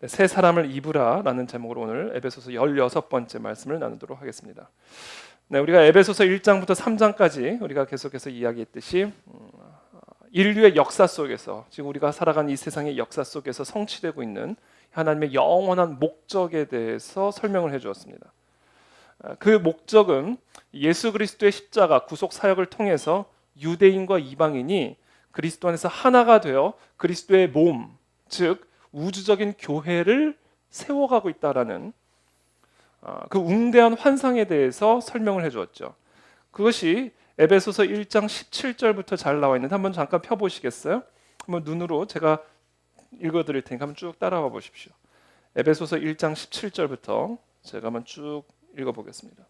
새 사람을 입으라 라는 제목으로 오늘 에베소서 16번째 말씀을 나누도록 하겠습니다. 우리가 에베소서 1장부터 3장까지 우리가 계속해서 이야기했듯이 인류의 역사 속에서, 지금 우리가 살아가는 이 세상의 역사 속에서 성취되고 있는 하나님의 영원한 목적에 대해서 설명을 해주었습니다. 그 목적은 예수 그리스도의 십자가 구속 사역을 통해서 유대인과 이방인이 그리스도 안에서 하나가 되어 그리스도의 몸, 즉 우주적인 교회를 세워가고 있다라는 그 웅대한 환상에 대해서 설명을 해주었죠. 그것이 에베소서 1장 17절부터 잘 나와 있는데 한번 잠깐 펴보시겠어요? 한번 눈으로 제가 읽어드릴 테니까 한번 쭉 따라와 보십시오. 에베소서 1장 17절부터 제가 한번 쭉 읽어보겠습니다.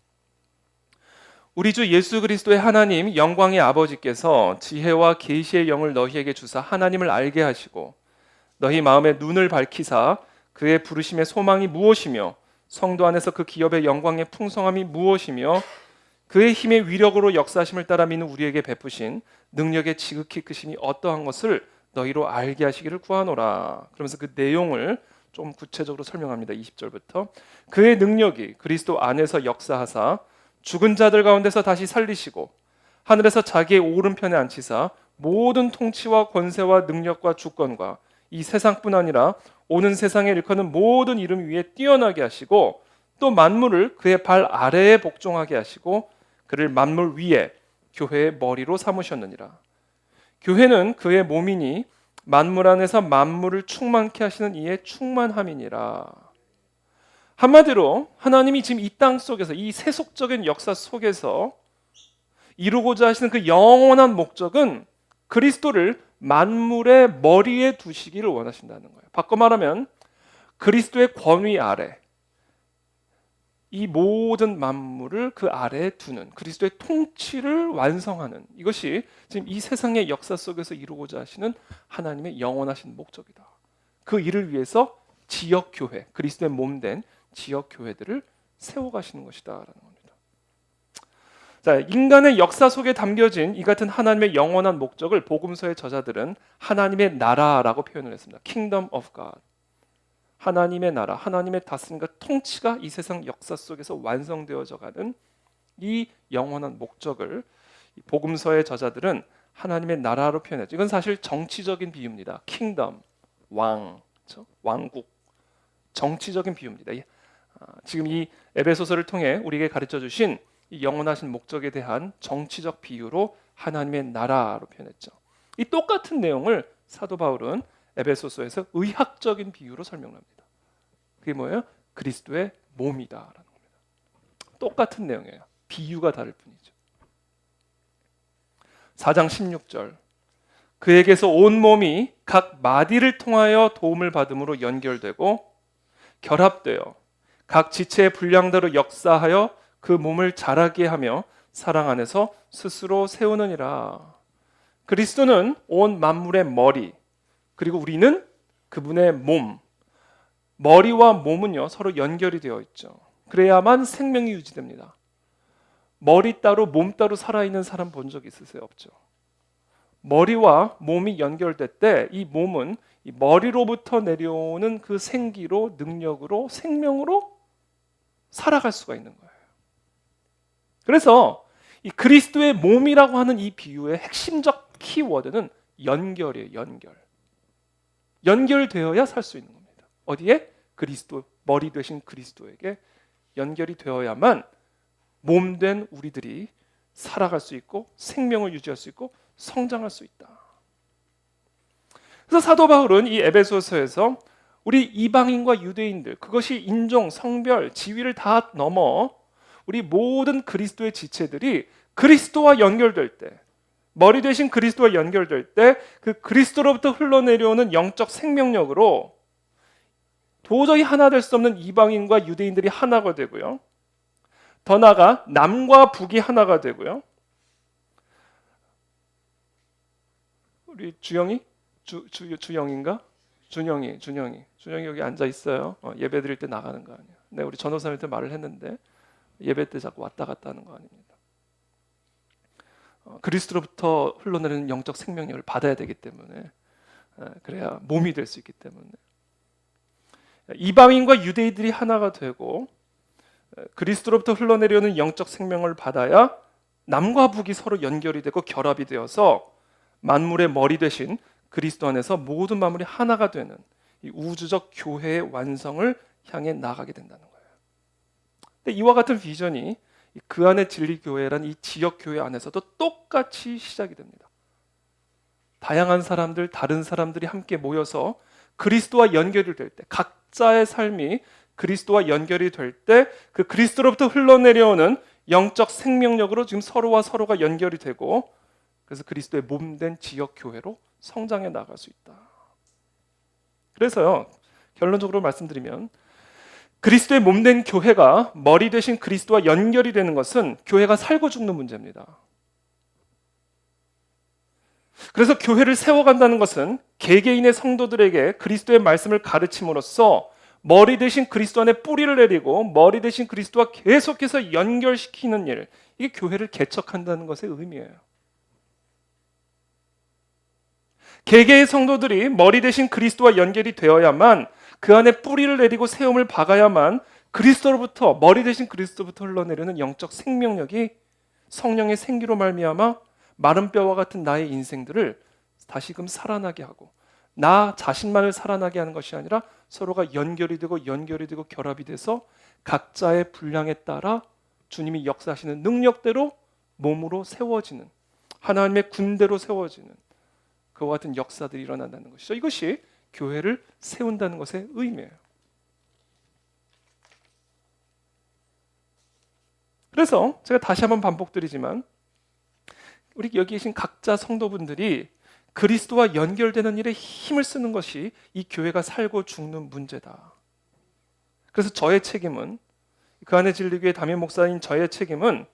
우리 주 예수 그리스도의 하나님 영광의 아버지께서 지혜와 계시의 영을 너희에게 주사 하나님을 알게 하시고 너희 마음의 눈을 밝히사 그의 부르심의 소망이 무엇이며 성도 안에서 그 기업의 영광의 풍성함이 무엇이며 그의 힘의 위력으로 역사하심을 따라 믿는 우리에게 베푸신 능력의 지극히 크심이 어떠한 것을 너희로 알게 하시기를 구하노라. 그러면서 그 내용을 좀 구체적으로 설명합니다. 20절부터 그의 능력이 그리스도 안에서 역사하사 죽은 자들 가운데서 다시 살리시고 하늘에서 자기의 오른편에 앉히사 모든 통치와 권세와 능력과 주권과 이 세상뿐 아니라 오는 세상에 일컫는 모든 이름 위에 뛰어나게 하시고 또 만물을 그의 발 아래에 복종하게 하시고 그를 만물 위에 교회의 머리로 삼으셨느니라. 교회는 그의 몸이니 만물 안에서 만물을 충만케 하시는 이의 충만함이니라. 한마디로 하나님이 지금 이 땅 속에서 이 세속적인 역사 속에서 이루고자 하시는 그 영원한 목적은 그리스도를 만물의 머리에 두시기를 원하신다는 거예요. 바꿔 말하면 그리스도의 권위 아래 이 모든 만물을 그 아래에 두는 그리스도의 통치를 완성하는 이것이 지금 이 세상의 역사 속에서 이루고자 하시는 하나님의 영원하신 목적이다. 그 일을 위해서 지역교회, 그리스도의 몸된 지역교회들을 세워가시는 것이다라는 겁니다. 자, 인간의 역사 속에 담겨진 이 같은 하나님의 영원한 목적을 복음서의 저자들은 하나님의 나라라고 표현을 했습니다. Kingdom of God. 하나님의 나라, 하나님의 다스림과 통치가 이 세상 역사 속에서 완성되어져 가는 이 영원한 목적을 복음서의 저자들은 하나님의 나라로 표현했죠. 이건 사실 정치적인 비유입니다. Kingdom, 왕, 그렇죠? 왕국, 정치적인 비유입니다. 지금 이 에베소서를 통해 우리에게 가르쳐 주신 이 영원하신 목적에 대한 정치적 비유로 하나님의 나라로 표현했죠. 이 똑같은 내용을 사도 바울은 에베소서에서 의학적인 비유로 설명합니다. 그게 뭐예요? 그리스도의 몸이다라는 겁니다. 똑같은 내용이에요. 비유가 다를 뿐이죠. 4장 16절 그에게서 온 몸이 각 마디를 통하여 도움을 받음으로 연결되고 결합되어 각 지체의 분량대로 역사하여 그 몸을 자라게 하며 사랑 안에서 스스로 세우느니라. 그리스도는 온 만물의 머리, 그리고 우리는 그분의 몸. 머리와 몸은요 서로 연결이 되어 있죠. 그래야만 생명이 유지됩니다. 머리 따로 몸 따로 살아있는 사람 본 적 있으세요? 없죠. 머리와 몸이 연결될 때 이 몸은 이 머리로부터 내려오는 그 생기로, 능력으로, 생명으로 살아갈 수가 있는 거예요. 그래서 이 그리스도의 몸이라고 하는 이 비유의 핵심적 키워드는 연결이에요. 연결되어야 살 수 있는 겁니다. 어디에? 그리스도, 머리 되신 그리스도에게 연결이 되어야만 몸된 우리들이 살아갈 수 있고 생명을 유지할 수 있고 성장할 수 있다. 그래서 사도 바울은 이 에베소서에서 우리 이방인과 유대인들, 그것이 인종, 성별, 지위를 다 넘어 우리 모든 그리스도의 지체들이 그리스도와 연결될 때, 머리 되신 그리스도와 연결될 때 그 그리스도로부터 흘러내려오는 영적 생명력으로 도저히 하나 될 수 없는 이방인과 유대인들이 하나가 되고요. 더 나아가 남과 북이 하나가 되고요. 우리 주영이? 주영인가? 준영이 여기 앉아 있어요. 예배 드릴 때 나가는 거 아니에요. 네, 우리 전도사님한테 말을 했는데 예배 때 자꾸 왔다 갔다 하는 거 아닙니다. 그리스도로부터 흘러내리는 영적 생명력을 받아야 되기 때문에, 그래야 몸이 될 수 있기 때문에 이방인과 유대인들이 하나가 되고 그리스도로부터 흘러내려오는 영적 생명을 받아야 남과 북이 서로 연결이 되고 결합이 되어서 만물의 머리 되신 그리스도 안에서 모든 만물이 하나가 되는 이 우주적 교회의 완성을 향해 나가게 된다는 거예요. 근데 이와 같은 비전이 그 안의 진리교회란 이 지역교회 안에서도 똑같이 시작이 됩니다. 다양한 사람들, 다른 사람들이 함께 모여서 그리스도와 연결이 될 때, 각자의 삶이 그리스도와 연결이 될 때 그 그리스도로부터 흘러내려오는 영적 생명력으로 지금 서로와 서로가 연결이 되고, 그래서 그리스도의 몸된 지역교회로 성장해 나갈 수 있다. 그래서요, 결론적으로 말씀드리면 그리스도의 몸된 교회가 머리 되신 그리스도와 연결이 되는 것은 교회가 살고 죽는 문제입니다. 그래서 교회를 세워간다는 것은 개개인의 성도들에게 그리스도의 말씀을 가르침으로써 머리 대신 그리스도 안에 뿌리를 내리고 머리 대신 그리스도와 계속해서 연결시키는 일, 이게 교회를 개척한다는 것의 의미예요. 개개의 성도들이 머리 대신 그리스도와 연결이 되어야만, 그 안에 뿌리를 내리고 세움을 박아야만 그리스도로부터, 머리 대신 그리스도부터 흘러내리는 영적 생명력이 성령의 생기로 말미암아 마른 뼈와 같은 나의 인생들을 다시금 살아나게 하고, 나 자신만을 살아나게 하는 것이 아니라 서로가 연결이 되고 결합이 돼서 각자의 분량에 따라 주님이 역사하시는 능력대로 몸으로 세워지는, 하나님의 군대로 세워지는 그와 같은 역사들이 일어난다는 것이죠. 이것이 교회를 세운다는 것의 의미예요. 그래서 제가 다시 한번 반복드리지만, 우리 여기 계신 각자 성도분들이 그리스도와 연결되는 일에 힘을 쓰는 것이 이 교회가 살고 죽는 문제다. 그래서 저의 책임은, 그 안의 진리교회 담임 목사인 저의 책임은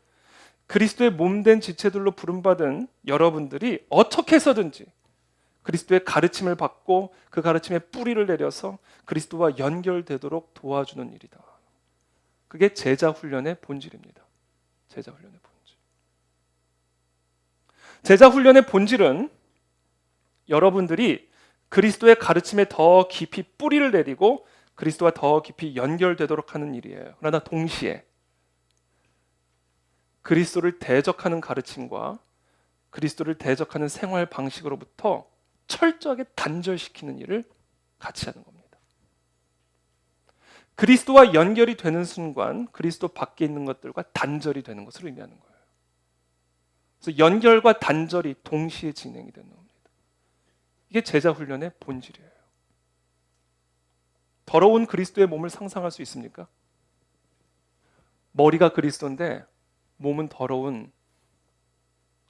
그리스도의 몸된 지체들로 부름받은 여러분들이 어떻게 해서든지 그리스도의 가르침을 받고 그 가르침에 뿌리를 내려서 그리스도와 연결되도록 도와주는 일이다. 그게 제자 훈련의 본질입니다. 제자 훈련의 본질. 제자 훈련의 본질은 여러분들이 그리스도의 가르침에 더 깊이 뿌리를 내리고 그리스도와 더 깊이 연결되도록 하는 일이에요. 그러나 동시에 그리스도를 대적하는 가르침과 그리스도를 대적하는 생활 방식으로부터 철저하게 단절시키는 일을 같이 하는 겁니다. 그리스도와 연결이 되는 순간 그리스도 밖에 있는 것들과 단절이 되는 것을 의미하는 거예요. 그래서 연결과 단절이 동시에 진행이 되는 겁니다. 이게 제자 훈련의 본질이에요. 더러운 그리스도의 몸을 상상할 수 있습니까? 머리가 그리스도인데 몸은 더러운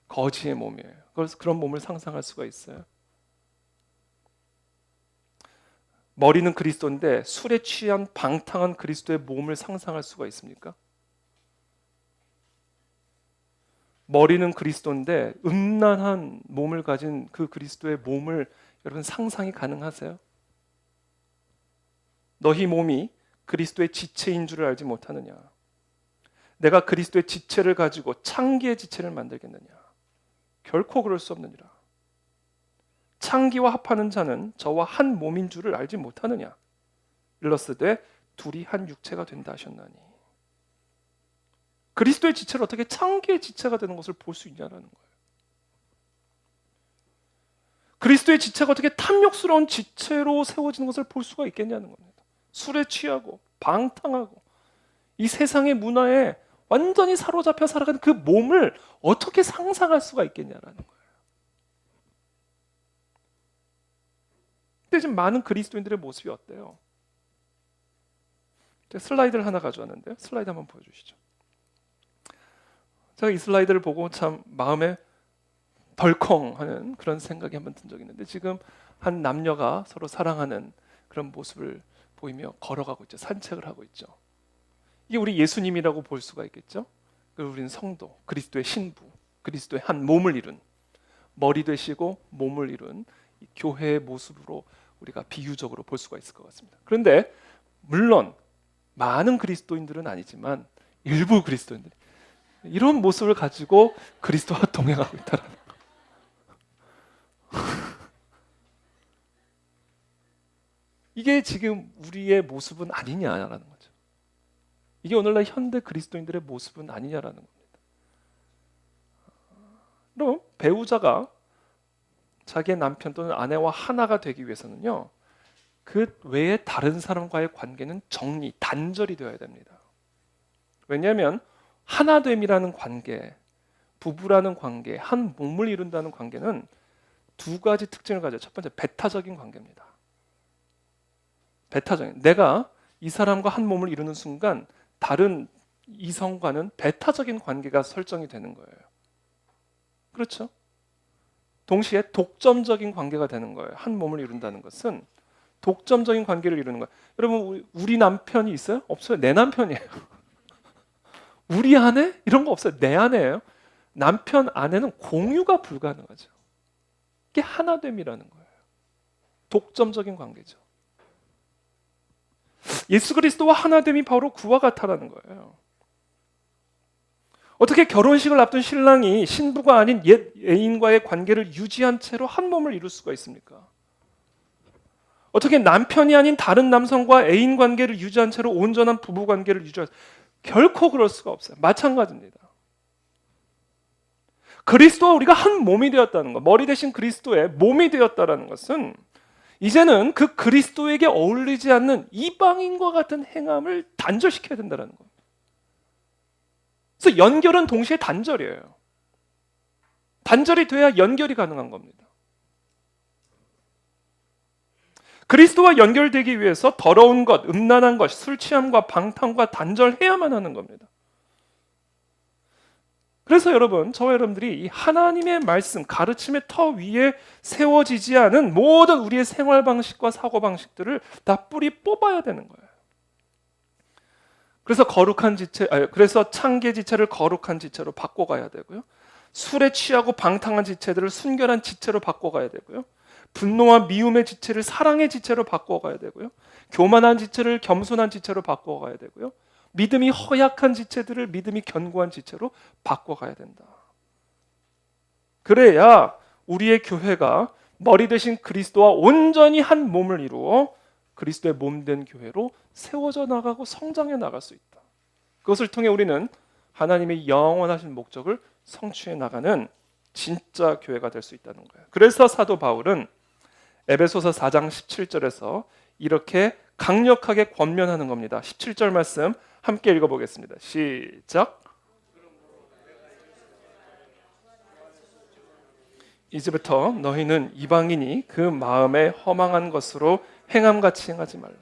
거지의 몸이에요. 그래서 그런 몸을 상상할 수가 있어요. 머리는 그리스도인데 술에 취한 방탕한 그리스도의 몸을 상상할 수가 있습니까? 머리는 그리스도인데 음란한 몸을 가진 그 그리스도의 몸을 여러분 상상이 가능하세요? 너희 몸이 그리스도의 지체인 줄을 알지 못하느냐? 내가 그리스도의 지체를 가지고 창기의 지체를 만들겠느냐? 결코 그럴 수 없느니라. 창기와 합하는 자는 저와 한 몸인 줄을 알지 못하느냐? 일러스되 둘이 한 육체가 된다 하셨나니. 그리스도의 지체를 어떻게 창기의 지체가 되는 것을 볼 수 있냐라는 거예요. 그리스도의 지체가 어떻게 탐욕스러운 지체로 세워지는 것을 볼 수가 있겠냐는 겁니다. 술에 취하고 방탕하고 이 세상의 문화에 완전히 사로잡혀 살아가는 그 몸을 어떻게 상상할 수가 있겠냐라는 거예요. 근데 지금 많은 그리스도인들의 모습이 어때요? 제가 슬라이드를 하나 가져왔는데요. 슬라이드 한번 보여주시죠. 제가 이 슬라이드를 보고 참 마음에 덜컹하는 그런 생각이 한번 든 적이 있는데, 지금 한 남녀가 서로 사랑하는 그런 모습을 보이며 걸어가고 있죠. 산책을 하고 있죠. 이게 우리 예수님이라고 볼 수가 있겠죠. 그리고 우리는 성도, 그리스도의 신부, 그리스도의 한 몸을 이룬, 머리 되시고 몸을 이룬 이 교회의 모습으로 우리가 비유적으로 볼 수가 있을 것 같습니다. 그런데 물론 많은 그리스도인들은 아니지만 일부 그리스도인들이 이런 모습을 가지고 그리스도와 동행하고 있다는 거. 이게 지금 우리의 모습은 아니냐라는 거죠. 이게 오늘날 현대 그리스도인들의 모습은 아니냐라는 겁니다. 그럼 배우자가 자기의 남편 또는 아내와 하나가 되기 위해서는요, 그 외에 다른 사람과의 관계는 정리, 단절이 되어야 됩니다. 왜냐하면 하나됨이라는 관계, 부부라는 관계, 한 몸을 이룬다는 관계는 두 가지 특징을 가져요. 첫 번째, 배타적인 관계입니다. 배타적인. 내가 이 사람과 한 몸을 이루는 순간 다른 이성과는 배타적인 관계가 설정이 되는 거예요. 그렇죠? 동시에 독점적인 관계가 되는 거예요. 한 몸을 이룬다는 것은 독점적인 관계를 이루는 거예요. 여러분, 우리 남편이 있어요? 없어요. 내 남편이에요. 우리 아내? 이런 거 없어요. 내 아내예요. 남편, 아내는 공유가 불가능하죠. 이게 하나됨이라는 거예요. 독점적인 관계죠. 예수 그리스도와 하나됨이 바로 그와 같다라는 거예요. 어떻게 결혼식을 앞둔 신랑이 신부가 아닌 옛 애인과의 관계를 유지한 채로 한 몸을 이룰 수가 있습니까? 어떻게 남편이 아닌 다른 남성과 애인 관계를 유지한 채로 온전한 부부 관계를 유지할 수 결코 그럴 수가 없어요. 마찬가지입니다. 그리스도와 우리가 한 몸이 되었다는 것, 머리 대신 그리스도의 몸이 되었다는 것은 이제는 그 그리스도에게 어울리지 않는 이방인과 같은 행함을 단절시켜야 된다는 겁니다. 그래서 연결은 동시에 단절이에요. 단절이 돼야 연결이 가능한 겁니다. 그리스도와 연결되기 위해서 더러운 것, 음란한 것, 술 취함과 방탕과 단절해야만 하는 겁니다. 그래서 여러분, 저와 여러분들이 이 하나님의 말씀, 가르침의 터 위에 세워지지 않은 모든 우리의 생활 방식과 사고 방식들을 다 뿌리 뽑아야 되는 거예요. 그래서 창계 지체를 거룩한 지체로 바꿔가야 되고요. 술에 취하고 방탕한 지체들을 순결한 지체로 바꿔가야 되고요. 분노와 미움의 지체를 사랑의 지체로 바꿔가야 되고요. 교만한 지체를 겸손한 지체로 바꿔가야 되고요. 믿음이 허약한 지체들을 믿음이 견고한 지체로 바꿔가야 된다. 그래야 우리의 교회가 머리 대신 그리스도와 온전히 한 몸을 이루어 그리스도의 몸된 교회로 세워져 나가고 성장해 나갈 수 있다. 그것을 통해 우리는 하나님의 영원하신 목적을 성취해 나가는 진짜 교회가 될 수 있다는 거예요. 그래서 사도 바울은 에베소서 4장 17절에서 이렇게 강력하게 권면하는 겁니다. 17절 말씀 함께 읽어보겠습니다. 시작. 이제부터 너희는 이방인이 그 마음에 허망한 것으로 행함같이 행하지 말라.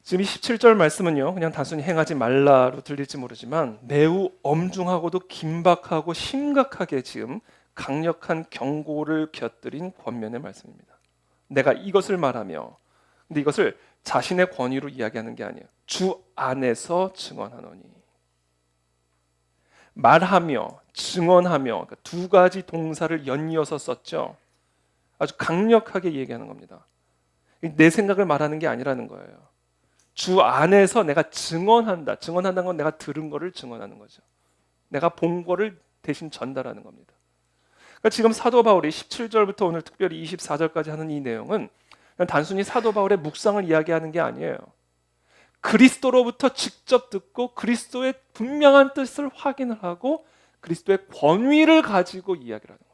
지금 이 17절 말씀은요, 그냥 단순히 행하지 말라로 들릴지 모르지만 매우 엄중하고도 긴박하고 심각하게 지금 강력한 경고를 곁들인 권면의 말씀입니다. 내가 이것을 말하며, 근데 이것을 자신의 권위로 이야기하는 게 아니에요. 주 안에서 증언하노니. 말하며, 증언하며, 그러니까 두 가지 동사를 연이어서 썼죠. 아주 강력하게 얘기하는 겁니다. 내 생각을 말하는 게 아니라는 거예요. 주 안에서 내가 증언한다. 증언한다는 건 내가 들은 거를 증언하는 거죠. 내가 본 거를 대신 전달하는 겁니다. 그러니까 지금 사도 바울이 17절부터 오늘 특별히 24절까지 하는 이 내용은 그냥 단순히 사도 바울의 묵상을 이야기하는 게 아니에요. 그리스도로부터 직접 듣고 그리스도의 분명한 뜻을 확인을 하고 그리스도의 권위를 가지고 이야기를 하는 겁니다.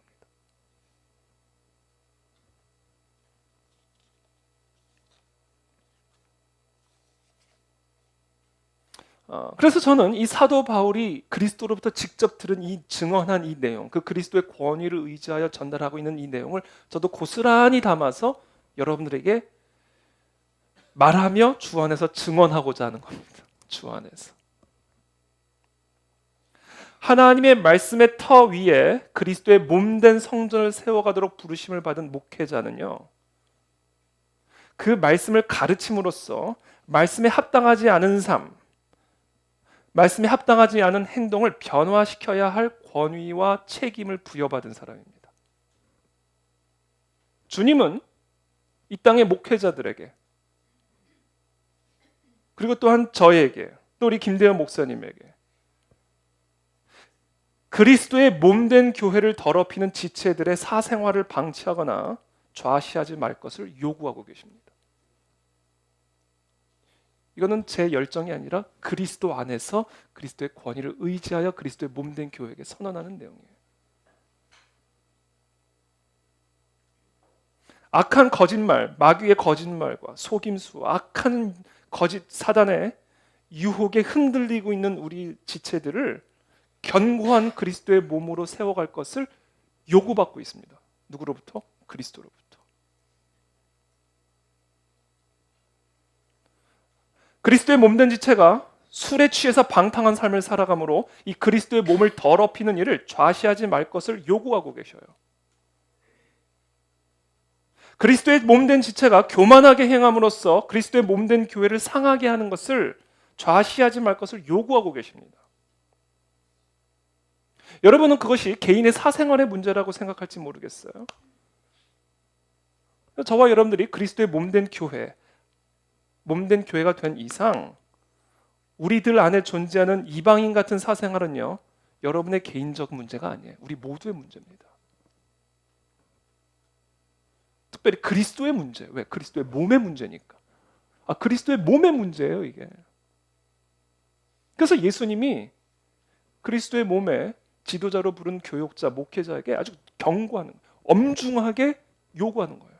그래서 저는 이 사도 바울이 그리스도로부터 직접 들은 이 증언한 이 내용, 그 그리스도의 권위를 의지하여 전달하고 있는 이 내용을 저도 고스란히 담아서 여러분들에게 말하며 주 안에서 증언하고자 하는 겁니다. 주 안에서. 하나님의 말씀의 터 위에 그리스도의 몸된 성전을 세워가도록 부르심을 받은 목회자는요, 그 말씀을 가르침으로써 말씀에 합당하지 않은 삶, 말씀에 합당하지 않은 행동을 변화시켜야 할 권위와 책임을 부여받은 사람입니다. 주님은 이 땅의 목회자들에게, 그리고 또한 저에게, 또 우리 김대현 목사님에게 그리스도의 몸된 교회를 더럽히는 지체들의 사생활을 방치하거나 좌시하지 말 것을 요구하고 계십니다. 이거는 제 열정이 아니라 그리스도 안에서 그리스도의 권위를 의지하여 그리스도의 몸된 교회에게 선언하는 내용이에요. 악한 거짓말, 마귀의 거짓말과 속임수, 악한 거짓 사단의 유혹에 흔들리고 있는 우리 지체들을 견고한 그리스도의 몸으로 세워갈 것을 요구받고 있습니다. 누구로부터? 그리스도로부터. 그리스도의 몸된 지체가 술에 취해서 방탕한 삶을 살아가므로 이 그리스도의 몸을 더럽히는 일을 좌시하지 말 것을 요구하고 계셔요. 그리스도의 몸된 지체가 교만하게 행함으로써 그리스도의 몸된 교회를 상하게 하는 것을 좌시하지 말 것을 요구하고 계십니다. 여러분은 그것이 개인의 사생활의 문제라고 생각할지 모르겠어요. 저와 여러분들이 그리스도의 몸된 교회, 몸된 교회가 된 이상 우리들 안에 존재하는 이방인 같은 사생활은요, 여러분의 개인적 문제가 아니에요. 우리 모두의 문제입니다. 특별히 그리스도의 문제. 왜? 그리스도의 몸의 문제니까. 그리스도의 몸의 문제예요, 이게. 그래서 예수님이 그리스도의 몸에 지도자로 부른 교육자, 목회자에게 아주 경고하는, 엄중하게 요구하는 거예요.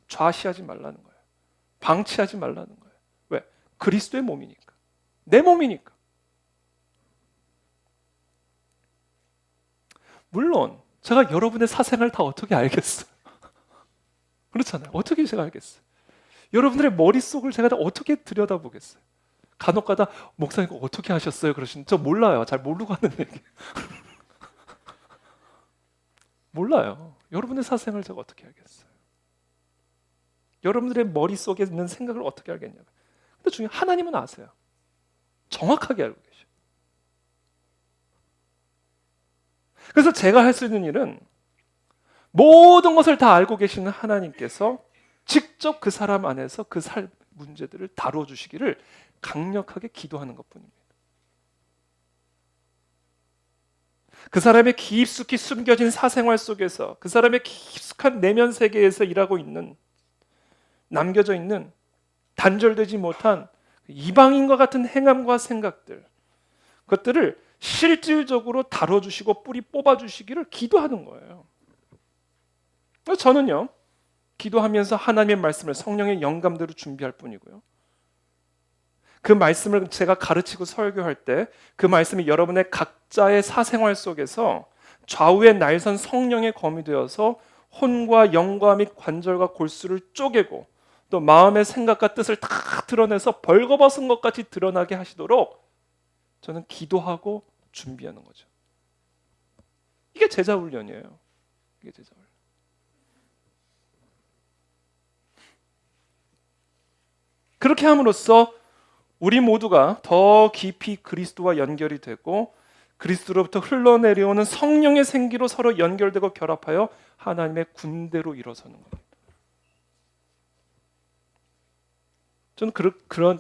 좌시하지 말라는 거예요. 방치하지 말라는 거예요. 왜? 그리스도의 몸이니까. 내 몸이니까. 물론 제가 여러분의 사생활을 다 어떻게 알겠어요? 그렇잖아요. 어떻게 제가 알겠어요? 여러분들의 머릿속을 제가 다 어떻게 들여다보겠어요? 간혹가다 목사님 어떻게 하셨어요? 그러시는 저 몰라요. 잘 모르고 하는 얘기. 몰라요. 여러분의 사생활을 제가 어떻게 알겠어요? 여러분들의 머릿속에 있는 생각을 어떻게 알겠냐고요. 근데 중요한 하나님은 아세요. 정확하게 알고 계셔요. 그래서 제가 할 수 있는 일은 모든 것을 다 알고 계시는 하나님께서 직접 그 사람 안에서 그 살 문제들을 다루어 주시기를 강력하게 기도하는 것뿐입니다. 그 사람의 깊숙이 숨겨진 사생활 속에서 그 사람의 깊숙한 내면 세계에서 일하고 있는, 남겨져 있는 단절되지 못한 이방인과 같은 행함과 생각들, 그것들을 실질적으로 다뤄주시고 뿌리 뽑아주시기를 기도하는 거예요. 저는요, 기도하면서 하나님의 말씀을 성령의 영감대로 준비할 뿐이고요. 그 말씀을 제가 가르치고 설교할 때 그 말씀이 여러분의 각자의 사생활 속에서 좌우의 날선 성령의 검이 되어서 혼과 영과 및 관절과 골수를 쪼개고 또 마음의 생각과 뜻을 다 드러내서 벌거벗은 것 같이 드러나게 하시도록 저는 기도하고 준비하는 거죠. 이게 제자 훈련이에요. 이게 제자 훈련. 그렇게 함으로써 우리 모두가 더 깊이 그리스도와 연결이 되고 그리스도로부터 흘러내려오는 성령의 생기로 서로 연결되고 결합하여 하나님의 군대로 일어서는 겁니다. 저는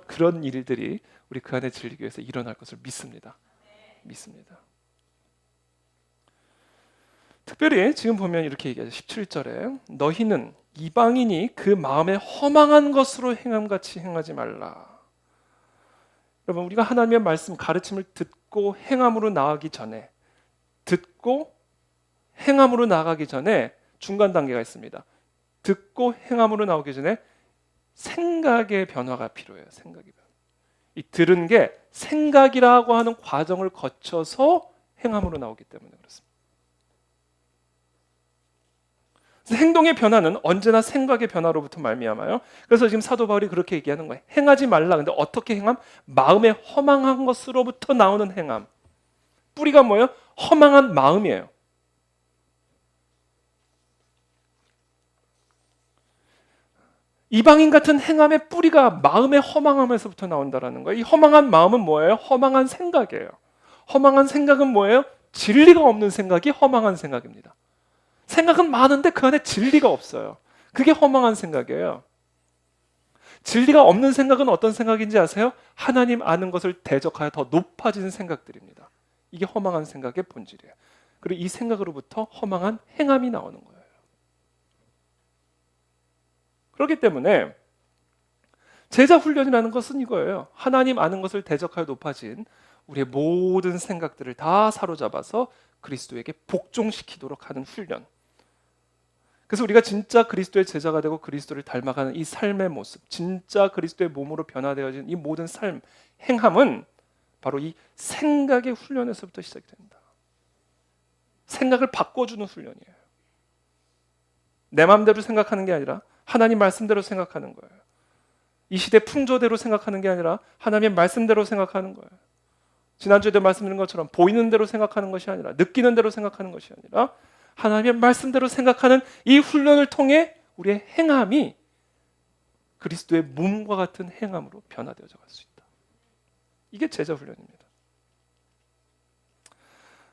그런 일들이 우리 그 안에 진리교회에서 일어날 것을 믿습니다. 믿습니다. 특별히 지금 보면 이렇게 얘기하죠. 17절에 너희는 이방인이 그 마음에 허망한 것으로 행함같이 행하지 말라. 여러분, 우리가 하나님의 말씀 가르침을 듣고 행함으로 나아가기 전에, 듣고 행함으로 나아가기 전에 중간 단계가 있습니다. 듣고 행함으로 나오기 전에 생각의 변화가 필요해요. 생각의 변화. 이 들은 게 생각이라고 하는 과정을 거쳐서 행함으로 나오기 때문에 그렇습니다. 행동의 변화는 언제나 생각의 변화로부터 말미암아요. 그래서 지금 사도 바울이 그렇게 얘기하는 거예요. 행하지 말라. 근데 어떻게 행함? 마음에 허망한 것으로부터 나오는 행함. 뿌리가 뭐예요? 허망한 마음이에요. 이방인 같은 행함의 뿌리가 마음의 허망함에서부터 나온다라는 거예요. 이 허망한 마음은 뭐예요? 허망한 생각이에요. 허망한 생각은 뭐예요? 진리가 없는 생각이 허망한 생각입니다. 생각은 많은데 그 안에 진리가 없어요. 그게 허망한 생각이에요. 진리가 없는 생각은 어떤 생각인지 아세요? 하나님 아는 것을 대적하여 더 높아지는 생각들입니다. 이게 허망한 생각의 본질이에요. 그리고 이 생각으로부터 허망한 행함이 나오는 거예요. 그렇기 때문에 제자 훈련이라는 것은 이거예요. 하나님 아는 것을 대적하여 높아진 우리의 모든 생각들을 다 사로잡아서 그리스도에게 복종시키도록 하는 훈련. 그래서 우리가 진짜 그리스도의 제자가 되고 그리스도를 닮아가는 이 삶의 모습, 진짜 그리스도의 몸으로 변화되어진 이 모든 삶, 행함은 바로 이 생각의 훈련에서부터 시작이 됩니다. 생각을 바꿔주는 훈련이에요. 내 마음대로 생각하는 게 아니라 하나님 말씀대로 생각하는 거예요. 이 시대 풍조대로 생각하는 게 아니라 하나님의 말씀대로 생각하는 거예요. 지난주에도 말씀드린 것처럼 보이는 대로 생각하는 것이 아니라 느끼는 대로 생각하는 것이 아니라 하나님의 말씀대로 생각하는 이 훈련을 통해 우리의 행함이 그리스도의 몸과 같은 행함으로 변화되어져 갈 수 있다. 이게 제자 훈련입니다.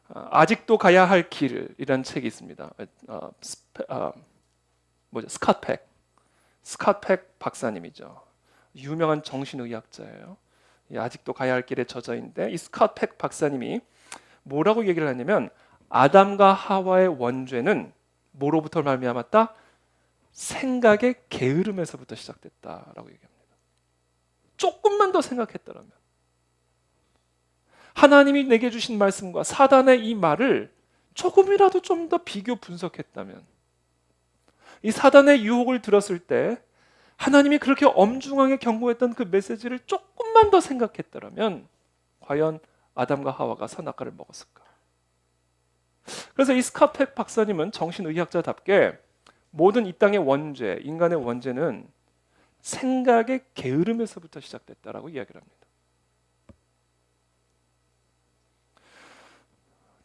아직도 가야 할 길이라는 책이 있습니다. 스캇 팩 박사님이죠. 유명한 정신의학자예요. 아직도 가야 할 길의 저자인데 이 스캇 팩 박사님이 뭐라고 얘기를 하냐면 아담과 하와의 원죄는 뭐로부터 말미암았다? 생각의 게으름에서부터 시작됐다라고 얘기합니다. 조금만 더 생각했더라면 하나님이 내게 주신 말씀과 사단의 이 말을 조금이라도 좀 더 비교 분석했다면 이 사단의 유혹을 들었을 때 하나님이 그렇게 엄중하게 경고했던 그 메시지를 조금만 더 생각했더라면 과연 아담과 하와가 선악과를 먹었을까? 그래서 이 스캇 팩 박사님은 정신의학자답게 모든 이 땅의 원죄, 인간의 원죄는 생각의 게으름에서부터 시작됐다라고 이야기를 합니다.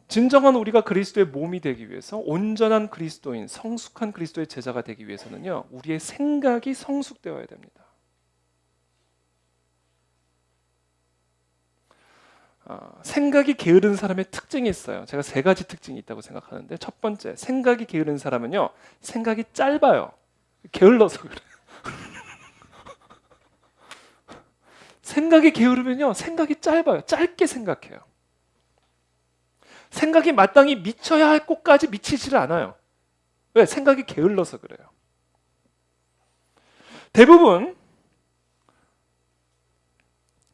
진정한 우리가 그리스도의 몸이 되기 위해서 온전한 그리스도인, 성숙한 그리스도의 제자가 되기 위해서는요, 우리의 생각이 성숙되어야 됩니다. 생각이 게으른 사람의 특징이 있어요. 제가 3가지 특징이 있다고 생각하는데 첫 번째, 생각이 게으른 사람은요, 생각이 짧아요. 게을러서 그래요. 생각이 게으르면요, 생각이 짧아요. 짧게 생각해요. 생각이 마땅히 미쳐야 할 곳까지 미치지를 않아요. 왜? 생각이 게을러서 그래요. 대부분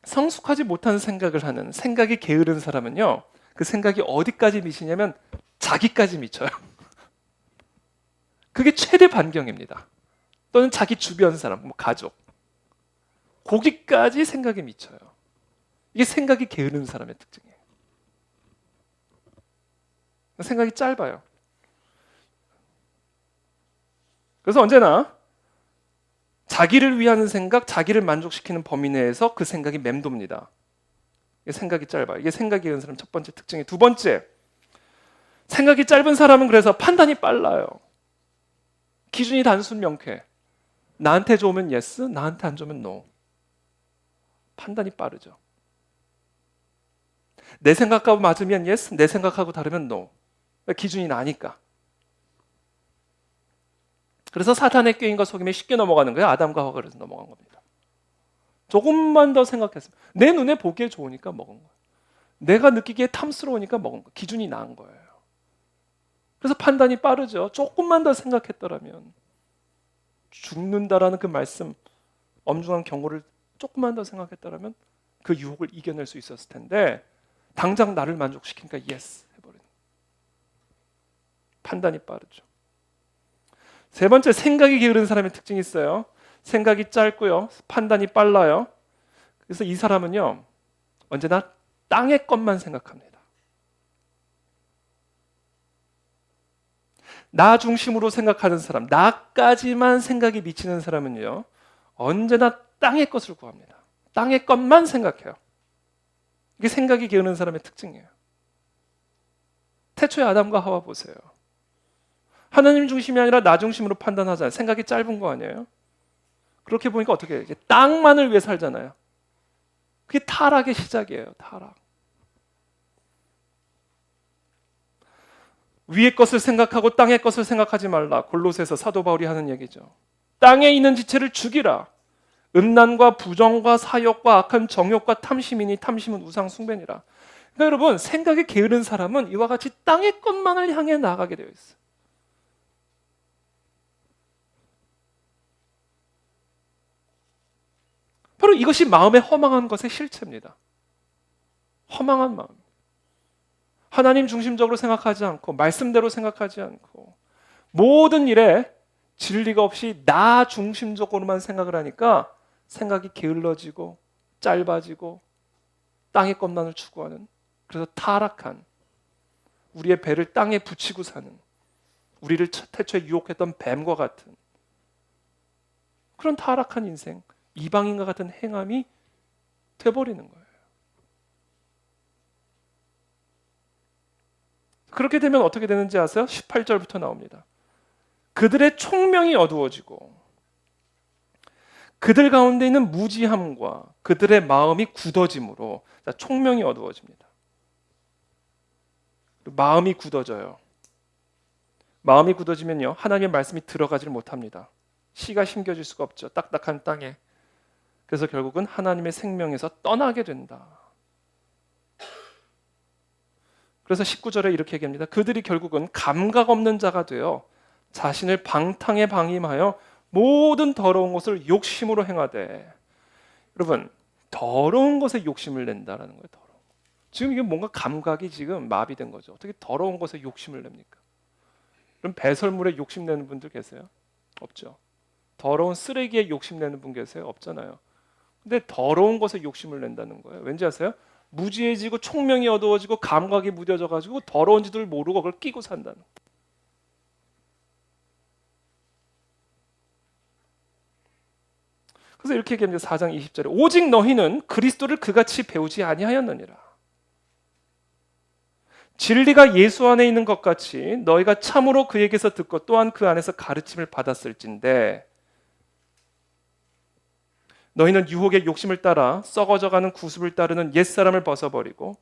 성숙하지 못한 생각을 하는, 생각이 게으른 사람은요, 그 생각이 어디까지 미치냐면 자기까지 미쳐요. 그게 최대 반경입니다. 또는 자기 주변 사람, 뭐 가족, 거기까지 생각이 미쳐요. 이게 생각이 게으른 사람의 특징이에요. 생각이 짧아요. 그래서 언제나 자기를 위한 생각, 자기를 만족시키는 범위 내에서 그 생각이 맴돕니다. 이게 생각이 짧아요. 이게 생각이 게으른 사람 첫 번째 특징이에요. 두 번째, 생각이 짧은 사람은 그래서 판단이 빨라요. 기준이 단순 명쾌. 나한테 좋으면 yes, 나한테 안 좋으면 no. 판단이 빠르죠. 내 생각하고 맞으면 yes, 내 생각하고 다르면 no. 기준이 나니까. 그래서 사탄의 꾀인과 속임에 쉽게 넘어가는 거예요. 아담과 하와가 그래서 넘어간 겁니다. 조금만 더 생각했으면, 내 눈에 보기에 좋으니까 먹은 거예요. 내가 느끼기에 탐스러우니까 먹은 거예요. 기준이 난 거예요. 그래서 판단이 빠르죠. 조금만 더 생각했더라면, 죽는다라는 그 말씀, 엄중한 경고를 조금만 더 생각했더라면 그 유혹을 이겨낼 수 있었을 텐데 당장 나를 만족시키니까 yes 해버리는. 판단이 빠르죠. 세 번째, 생각이 게으른 사람의 특징이 있어요. 생각이 짧고요, 판단이 빨라요. 그래서 이 사람은요, 언제나 땅의 것만 생각합니다. 나 중심으로 생각하는 사람, 나까지만 생각이 미치는 사람은요, 언제나 땅의 것을 구합니다. 땅의 것만 생각해요. 이게 생각이 게으른 사람의 특징이에요. 태초의 아담과 하와 보세요. 하나님 중심이 아니라 나 중심으로 판단하잖아요. 생각이 짧은 거 아니에요? 그렇게 보니까 어떻게 해요? 땅만을 위해 살잖아요. 그게 타락의 시작이에요. 타락. 위의 것을 생각하고 땅의 것을 생각하지 말라. 골로새서 사도 바울이 하는 얘기죠. 땅에 있는 지체를 죽이라. 음란과 부정과 사욕과 악한 정욕과 탐심이니 탐심은 우상 숭배니라. 그러니까 여러분, 생각이 게으른 사람은 이와 같이 땅의 것만을 향해 나아가게 되어 있어요. 바로 이것이 마음에 허망한 것의 실체입니다. 허망한 마음. 하나님 중심적으로 생각하지 않고 말씀대로 생각하지 않고 모든 일에 진리가 없이 나 중심적으로만 생각을 하니까 생각이 게을러지고 짧아지고 땅의 것만을 추구하는, 그래서 타락한, 우리의 배를 땅에 붙이고 사는, 우리를 태초에 유혹했던 뱀과 같은 그런 타락한 인생, 이방인과 같은 행함이 돼버리는 거예요. 그렇게 되면 어떻게 되는지 아세요? 18절부터 나옵니다. 그들의 총명이 어두워지고 그들 가운데 있는 무지함과 그들의 마음이 굳어짐으로, 총명이 어두워집니다. 마음이 굳어져요. 마음이 굳어지면요, 하나님의 말씀이 들어가지를 못합니다. 씨가 심겨질 수가 없죠. 딱딱한 땅에. 그래서 결국은 하나님의 생명에서 떠나게 된다. 그래서 19절에 이렇게 얘기합니다. 그들이 결국은 감각 없는 자가 되어 자신을 방탕에 방임하여 모든 더러운 것을 욕심으로 행하되. 여러분, 더러운 것에 욕심을 낸다라는 거예요. 더러운. 지금 이게 뭔가 감각이 지금 마비된 거죠. 어떻게 더러운 것에 욕심을 냅니까? 그럼 배설물에 욕심내는 분들 계세요? 없죠. 더러운 쓰레기에 욕심내는 분 계세요? 없잖아요. 근데 더러운 것에 욕심을 낸다는 거예요. 왠지 아세요? 무지해지고 총명이 어두워지고 감각이 무뎌져가지고 더러운지도 모르고 그걸 끼고 산다는 거예요. 그래서 이렇게 얘기합니다. 4장 20절에 오직 너희는 그리스도를 그같이 배우지 아니하였느니라. 진리가 예수 안에 있는 것 같이 너희가 참으로 그에게서 듣고 또한 그 안에서 가르침을 받았을진데 너희는 유혹의 욕심을 따라 썩어져가는 구습을 따르는 옛사람을 벗어버리고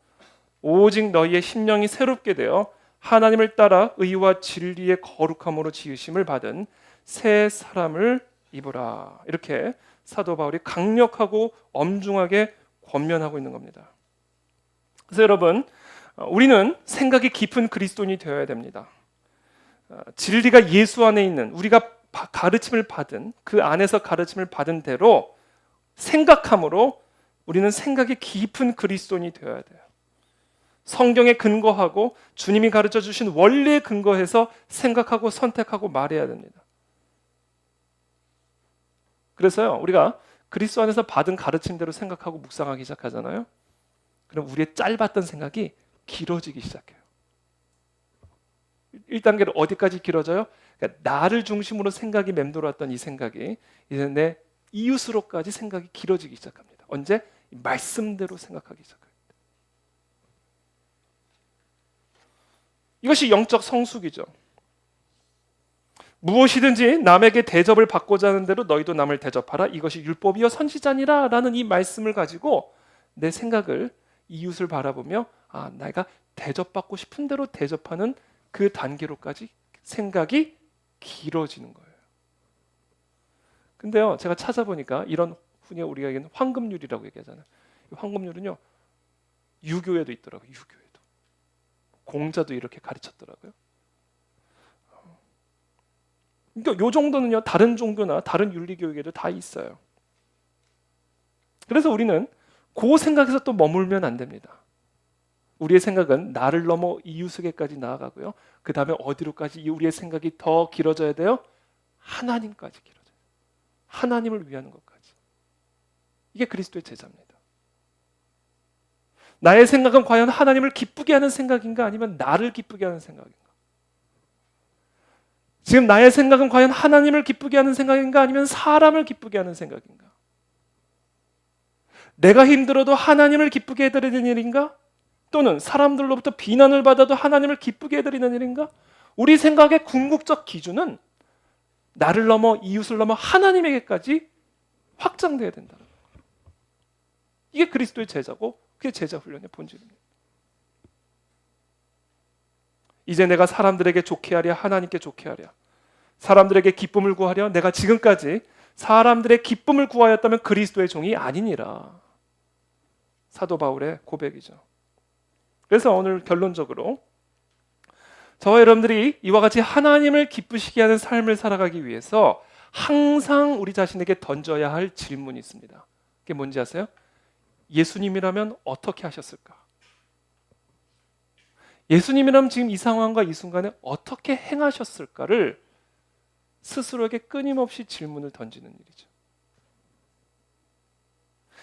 오직 너희의 심령이 새롭게 되어 하나님을 따라 의와 진리의 거룩함으로 지으심을 받은 새 사람을 입으라. 이렇게 사도 바울이 강력하고 엄중하게 권면하고 있는 겁니다. 그래서 여러분, 우리는 생각이 깊은 그리스도인이 되어야 됩니다. 진리가 예수 안에 있는, 우리가 가르침을 받은, 그 안에서 가르침을 받은 대로 생각함으로 우리는 생각이 깊은 그리스도인이 되어야 돼요. 성경에 근거하고 주님이 가르쳐 주신 원리에 근거해서 생각하고 선택하고 말해야 됩니다. 그래서요, 우리가 그리스도 안에서 받은 가르침대로 생각하고 묵상하기 시작하잖아요. 그럼 우리의 짧았던 생각이 길어지기 시작해요. 1단계로 어디까지 길어져요? 그러니까 나를 중심으로 생각이 맴돌았던 이 생각이 이제 내 이웃으로까지 생각이 길어지기 시작합니다. 언제? 말씀대로 생각하기 시작합니다. 이것이 영적 성숙이죠. 무엇이든지 남에게 대접을 받고자 하는 대로 너희도 남을 대접하라. 이것이 율법이요 선지자니라 라는 이 말씀을 가지고 내 생각을, 이웃을 바라보며 내가 대접받고 싶은 대로 대접하는 그 단계로까지 생각이 길어지는 거예요. 근데요, 제가 찾아보니까 이런 흔히 우리가 얘기하는 황금률이라고 얘기하잖아요. 이 황금률은요, 유교에도 있더라고요. 유교에도. 공자도 이렇게 가르쳤더라고요. 그러니까 요 정도는요, 다른 종교나 다른 윤리교육에도 다 있어요. 그래서 우리는 그 생각에서 또 머물면 안 됩니다. 우리의 생각은 나를 넘어 이웃에게까지 나아가고요. 그 다음에 어디로까지 우리의 생각이 더 길어져야 돼요? 하나님까지 길어져요. 하나님을 위하는 것까지. 이게 그리스도의 제자입니다. 나의 생각은 과연 하나님을 기쁘게 하는 생각인가 아니면 나를 기쁘게 하는 생각인가? 지금 나의 생각은 과연 하나님을 기쁘게 하는 생각인가 아니면 사람을 기쁘게 하는 생각인가? 내가 힘들어도 하나님을 기쁘게 해드리는 일인가? 또는 사람들로부터 비난을 받아도 하나님을 기쁘게 해드리는 일인가? 우리 생각의 궁극적 기준은 나를 넘어 이웃을 넘어 하나님에게까지 확장돼야 된다. 이게 그리스도의 제자고 그게 제자 훈련의 본질입니다. 이제 내가 사람들에게 좋게 하랴 하나님께 좋게 하랴, 사람들에게 기쁨을 구하랴. 내가 지금까지 사람들의 기쁨을 구하였다면 그리스도의 종이 아니니라. 사도 바울의 고백이죠. 그래서 오늘 결론적으로 저와 여러분들이 이와 같이 하나님을 기쁘시게 하는 삶을 살아가기 위해서 항상 우리 자신에게 던져야 할 질문이 있습니다. 그게 뭔지 아세요? 예수님이라면 어떻게 하셨을까? 예수님이라면 지금 이 상황과 이 순간에 어떻게 행하셨을까를 스스로에게 끊임없이 질문을 던지는 일이죠.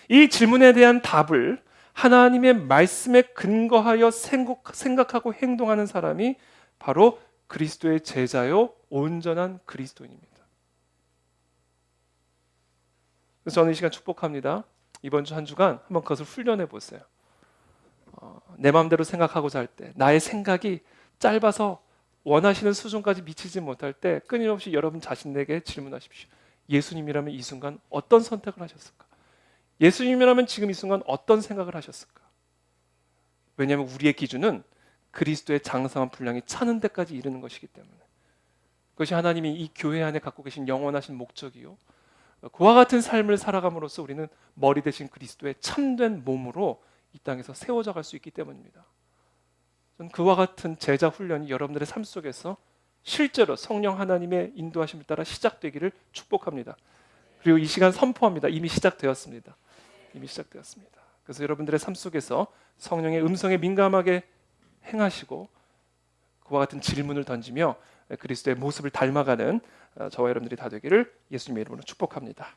이 질문에 대한 답을 하나님의 말씀에 근거하여 생각하고 행동하는 사람이 바로 그리스도의 제자요 온전한 그리스도인입니다. 그래서 저는 이 시간 축복합니다. 이번 주 한 주간 한번 그것을 훈련해 보세요. 내 마음대로 생각하고자 할 때, 나의 생각이 짧아서 원하시는 수준까지 미치지 못할 때 끊임없이 여러분 자신에게 질문하십시오. 예수님이라면 이 순간 어떤 선택을 하셨을까? 예수님이라면 지금 이 순간 어떤 생각을 하셨을까? 왜냐하면 우리의 기준은 그리스도의 장성한 분량이 차는 데까지 이르는 것이기 때문에. 그것이 하나님이 이 교회 안에 갖고 계신 영원하신 목적이요, 그와 같은 삶을 살아감으로써 우리는 머리 대신 그리스도의 참된 몸으로 이 땅에서 세워져 갈 수 있기 때문입니다. 저는 그와 같은 제자 훈련이 여러분들의 삶 속에서 실제로 성령 하나님의 인도하심을 따라 시작되기를 축복합니다. 그리고 이 시간 선포합니다. 이미 시작되었습니다. 이미 시작되었습니다. 그래서 여러분들의 삶 속에서 성령의 음성에 민감하게 행하시고 그와 같은 질문을 던지며 그리스도의 모습을 닮아가는 저와 여러분들이 다 되기를 예수님의 이름으로 축복합니다.